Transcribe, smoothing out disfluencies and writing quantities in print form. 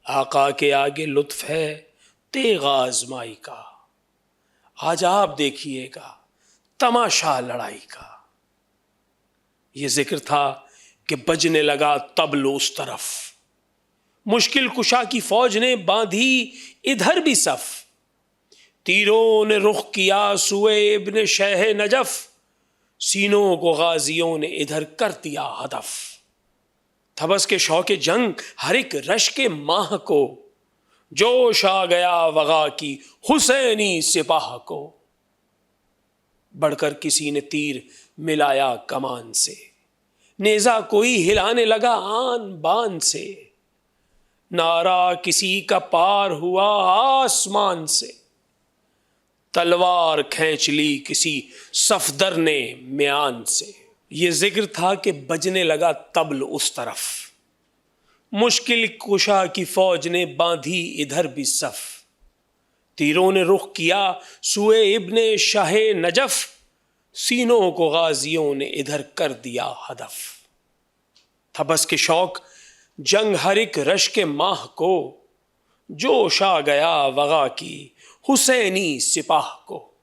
آقا کے آگے لطف ہے تیغ آزمائی کا، آج آپ دیکھیے گا تماشا لڑائی کا۔ یہ ذکر تھا کہ بجنے لگا طبل اس طرف، مشکل کشا کی فوج نے باندھی ادھر بھی صف، تیروں نے رخ کیا سوئے ابن شہ نجف، سینوں کو غازیوں نے ادھر کر دیا ہدف۔ تھا بس کے شوق جنگ ہر ایک رشک ماہ کو، جوش آ گیا وغا کی حسینی سپاہ کو، بڑھ کر کسی نے تیر ملایا کمان سے، نیزہ کوئی ہلانے لگا آن بان سے، نعرہ کسی کا پار ہوا آسمان سے، تلوار کھینچ لی کسی صفدر نے میان سے۔ یہ ذکر تھا کہ بجنے لگا طبل اس طرف، مشکل کشا کی فوج نے باندھی ادھر بھی صف، تیروں نے رخ کیا سوئے ابن شاہ نجف، سینوں کو غازیوں نے ادھر کر دیا ہدف۔ تھا بس کے شوق جنگ ہر ایک رشک ماہ کو، جوش آ گیا وغا کی حسینی سپاہ کو۔